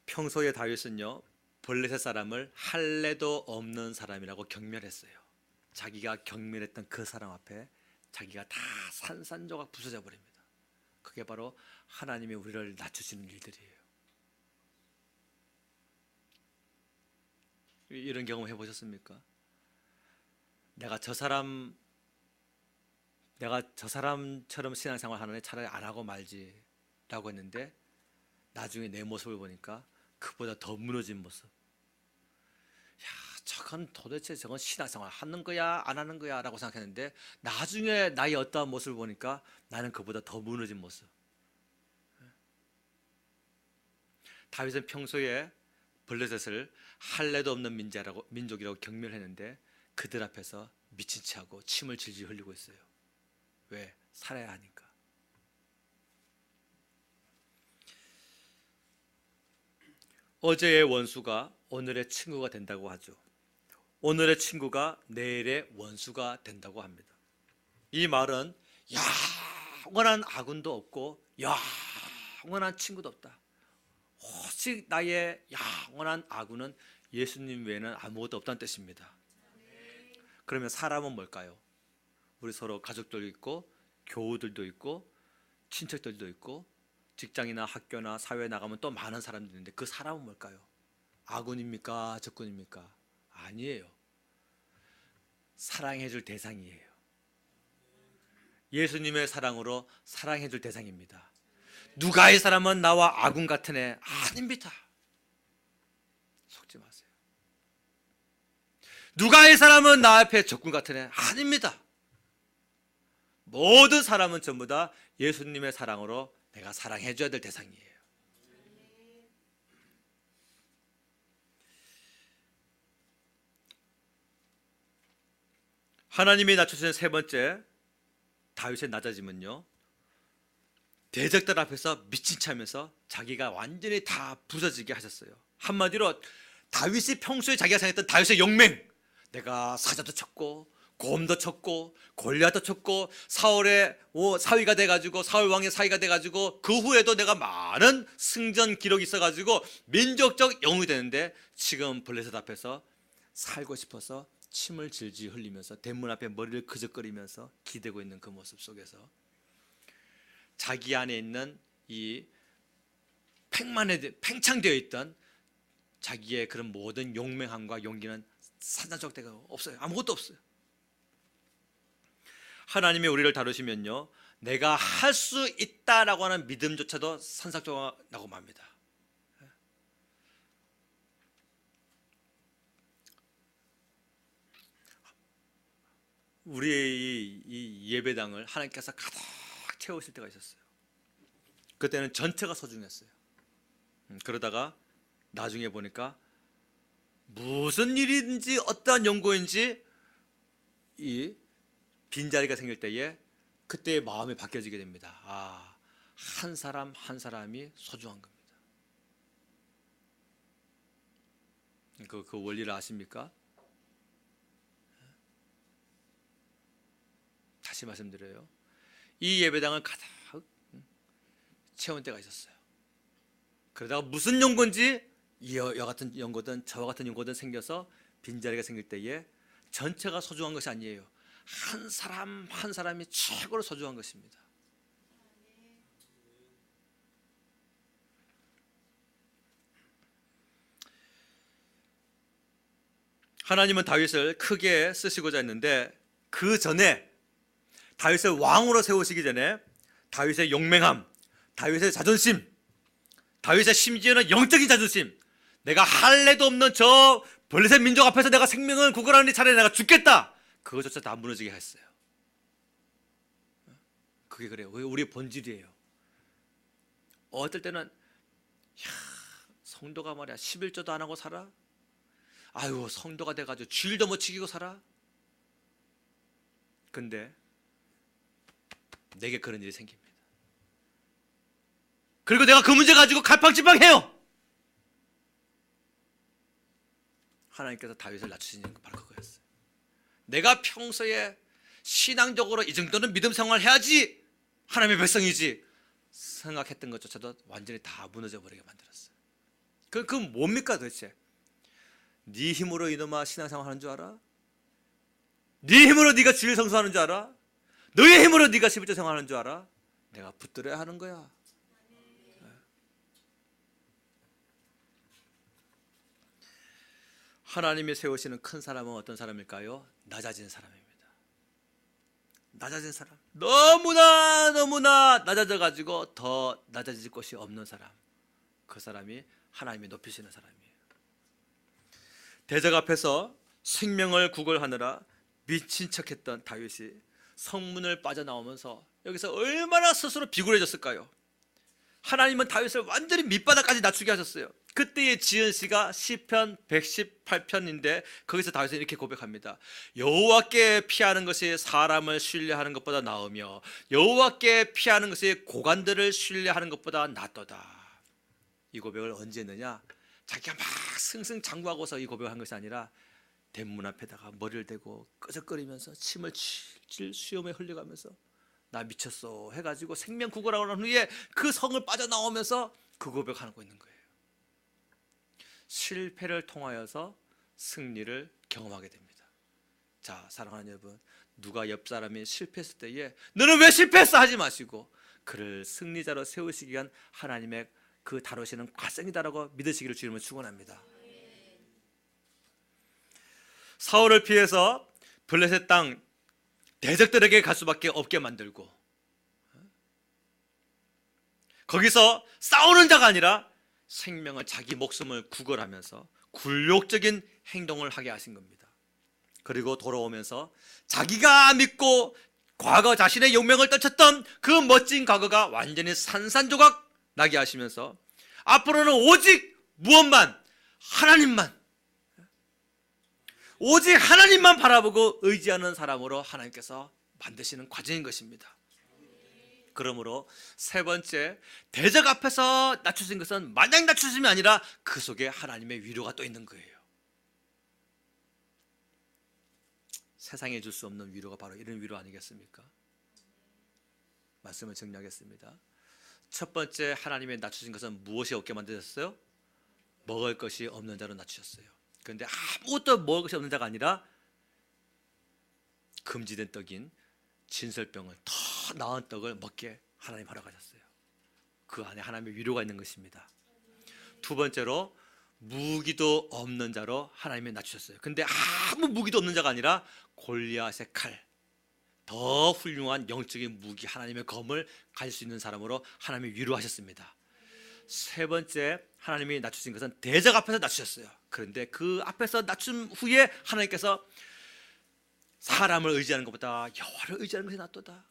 평소에 다윗은요, 블레셋 사람을 할례도 없는 사람이라고 경멸했어요. 자기가 경멸했던 그 사람 앞에 자기가 다 산산조각 부서져 버립니다. 그게 바로 하나님이 우리를 낮추시는 일들이에요. 이런 경험 해보셨습니까? 내가 저 사람처럼 신앙생활 하는데 차라리 안 하고 말지 라고 했는데 나중에 내 모습을 보니까 그보다 더 무너진 모습. 저건 도대체 저건 신앙생활 하는 거야 안 하는 거야 라고 생각했는데 나중에 나의 어떠한 모습을 보니까 나는 그보다 더 무너진 모습. 다윗은 평소에 블레셋을 할례도 없는 민족이라고 경멸했는데 그들 앞에서 미친 체하고 침을 질질 흘리고 있어요. 왜? 살아야 하니까. 어제의 원수가 오늘의 친구가 된다고 하죠. 오늘의 친구가 내일의 원수가 된다고 합니다. 이 말은 영원한 아군도 없고 영원한 친구도 없다. 오직 나의 영원한 아군은 예수님 외에는 아무것도 없다는 뜻입니다. 그러면 사람은 뭘까요? 우리 서로 가족들도 있고 교우들도 있고 친척들도 있고 직장이나 학교나 사회에 나가면 또 많은 사람들이 있는데 그 사람은 뭘까요? 아군입니까? 적군입니까? 아니에요. 사랑해줄 대상이에요. 예수님의 사랑으로 사랑해줄 대상입니다. 누가 이 사람은 나와 아군 같은 애? 아닙니다. 속지 마세요. 누가 이 사람은 나 앞에 적군 같은 애? 아닙니다. 모든 사람은 전부 다 예수님의 사랑으로 내가 사랑해줘야 될 대상이에요. 하나님이 낮추신 세 번째 다윗의 낮아짐은요, 대적들 앞에서 미친 체 하면서 자기가 완전히 다 부서지게 하셨어요. 한마디로 다윗이 평소에 자기가 생각했던 다윗의 용맹, 내가 사자도 쳤고 곰도 쳤고 골리앗도 쳤고 사울의 사위가 돼가지고 사울 왕의 사위가 돼가지고 그 후에도 내가 많은 승전 기록이 있어가지고 민족적 영웅이 되는데 지금 블레셋 앞에서 살고 싶어서 침을 질질 흘리면서 대문 앞에 머리를 그적거리면서 기대고 있는 그 모습 속에서 자기 안에 있는 이 팽창되어 있던 자기의 그런 모든 용맹함과 용기는 산산조각대가 없어요. 아무것도 없어요. 하나님이 우리를 다루시면요, 내가 할 수 있다라고 하는 믿음조차도 산산조각 나고 맙니다. 우리의 이 예배당을 하나님께서 가득 채우실 때가 있었어요. 그때는 전체가 소중했어요. 그러다가 나중에 보니까 무슨 일인지 어떠한 연고인지 이 빈자리가 생길 때에 그때의 마음이 바뀌어지게 됩니다. 한 사람 한 사람이 소중한 겁니다. 그 원리를 아십니까? 다시 말씀드려요. 이 예배당을 가득 채운 때가 있었어요. 그러다가 무슨 연고인지 여 같은 연고든 저와 같은 연고든 생겨서 빈자리가 생길 때에 전체가 소중한 것이 아니에요. 한 사람 한 사람이 최고로 소중한 것입니다. 하나님은 다윗을 크게 쓰시고자 했는데 그 전에 다윗을 왕으로 세우시기 전에 다윗의 용맹함, 다윗의 자존심, 다윗의 심지어는 영적인 자존심, 내가 할례도 없는 저 블레셋 민족 앞에서 내가 생명을 구걸하는 차라리 내가 죽겠다, 그것조차 다 무너지게 했어요. 그게 그래요. 그게 우리의 본질이에요. 어떨 때는 성도가 말이야 11조도 안 하고 살아? 아유, 성도가 돼가지고 주일도 못 지키고 살아? 근데 내게 그런 일이 생깁니다. 그리고 내가 그 문제 가지고 갈팡질팡해요. 하나님께서 다윗을 낮추신 이유는 바로 그거였어요. 내가 평소에 신앙적으로 이 정도는 믿음 생활을 해야지 하나님의 백성이지 생각했던 것조차도 완전히 다 무너져 버리게 만들었어요. 그건 뭡니까 도대체? 네 힘으로 이놈아 신앙생활 하는 줄 알아? 네 힘으로 네가 주일 성수하는 줄 알아? 너의 힘으로 네가 11조 생활하는 줄 알아? 내가 붙들어야 하는 거야. 하나님이 세우시는 큰 사람은 어떤 사람일까요? 낮아진 사람입니다. 낮아진 사람, 너무나 낮아져 가지고 더 낮아질 곳이 없는 사람, 그 사람이 하나님이 높이시는 사람이에요. 대적 앞에서 생명을 구걸하느라 미친 척했던 다윗이 성문을 빠져나오면서 여기서 얼마나 스스로 비굴해졌을까요? 하나님은 다윗을 완전히 밑바닥까지 낮추게 하셨어요. 그때의 지은씨가 시편 118편인데 거기서 다윗은 이렇게 고백합니다. 여호와께 피하는 것이 사람을 신뢰하는 것보다 나으며 여호와께 피하는 것이 고관들을 신뢰하는 것보다 낫도다. 이 고백을 언제 했느냐? 자기가 막 승승장구하고서 이 고백을 한 것이 아니라 대문 앞에다가 머리를 대고 끄적거리면서 침을 칠칠 수염에 흘려가면서 나 미쳤어 해가지고 생명 구걸하고 난 후에 그 성을 빠져나오면서 그 고백하고 있는 거예요. 실패를 통하여서 승리를 경험하게 됩니다. 자, 사랑하는 여러분, 누가 옆 사람이 실패했을 때에 너는 왜 실패했어 하지 마시고 그를 승리자로 세우시기 위한 하나님의 그 다루시는 과정이다라고 믿으시기를 주님은 축원합니다. 사울을 피해서 블레셋 땅 대적들에게 갈 수밖에 없게 만들고 거기서 싸우는 자가 아니라 생명을 자기 목숨을 구걸하면서 굴욕적인 행동을 하게 하신 겁니다. 그리고 돌아오면서 자기가 믿고 과거 자신의 용명을 떨쳤던 그 멋진 과거가 완전히 산산조각 나게 하시면서 앞으로는 오직 무엇만, 하나님만, 오직 하나님만 바라보고 의지하는 사람으로 하나님께서 만드시는 과정인 것입니다. 그러므로 세 번째, 대적 앞에서 낮추신 것은 마냥 낮추심이 아니라 그 속에 하나님의 위로가 또 있는 거예요. 세상에 줄 수 없는 위로가 바로 이런 위로 아니겠습니까? 말씀을 정리하겠습니다. 첫 번째, 하나님의 낮추신 것은 무엇이 없게 만드셨어요? 먹을 것이 없는 자로 낮추셨어요. 그런데 아무것도 먹을 것이 없는 자가 아니라 금지된 떡인 진설병을 더 나은 떡을 먹게 하나님 허락하셨어요. 그 안에 하나님의 위로가 있는 것입니다. 두 번째로 무기도 없는 자로 하나님이 낮추셨어요. 근데 아무 무기도 없는 자가 아니라 골리앗의 칼, 더 훌륭한 영적인 무기, 하나님의 검을 가질 수 있는 사람으로 하나님이 위로하셨습니다. 세 번째, 하나님이 낮추신 것은 대적 앞에서 낮추셨어요. 그런데 그 앞에서 낮춘 후에 하나님께서 사람을 의지하는 것보다 여호와를 의지하는 것이 낫도다,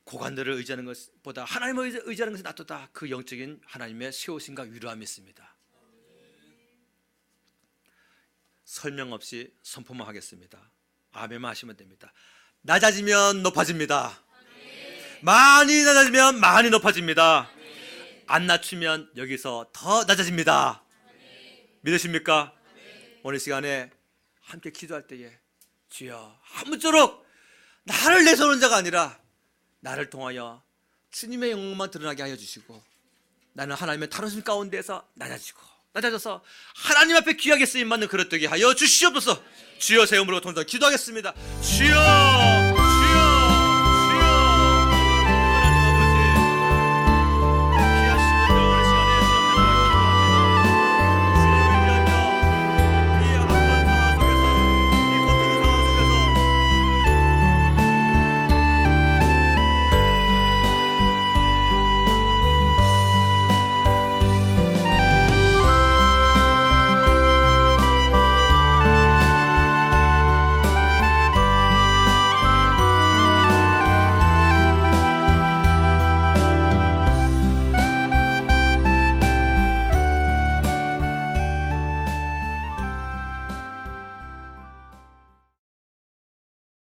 고관들을 의지하는 것보다 하나님을 의지하는 것이 낫도다, 그 영적인 하나님의 세우심과 위로함이 있습니다. 설명 없이 선포만 하겠습니다. 아멘만 하시면 됩니다. 낮아지면 높아집니다. 많이 낮아지면 많이 높아집니다. 안 낮추면 여기서 더 낮아집니다. 믿으십니까? 오늘 시간에 함께 기도할 때에 주여, 아무쪼록 나를 내세우는 자가 아니라 나를 통하여 주님의 영광만 드러나게 하여 주시고 나는 하나님의 다루심 가운데서 낮아져서 하나님 앞에 귀하게 쓰임받는 그릇 되게 하여 주시옵소서. 주여, 새 이름으로 통성 기도하겠습니다. 주여.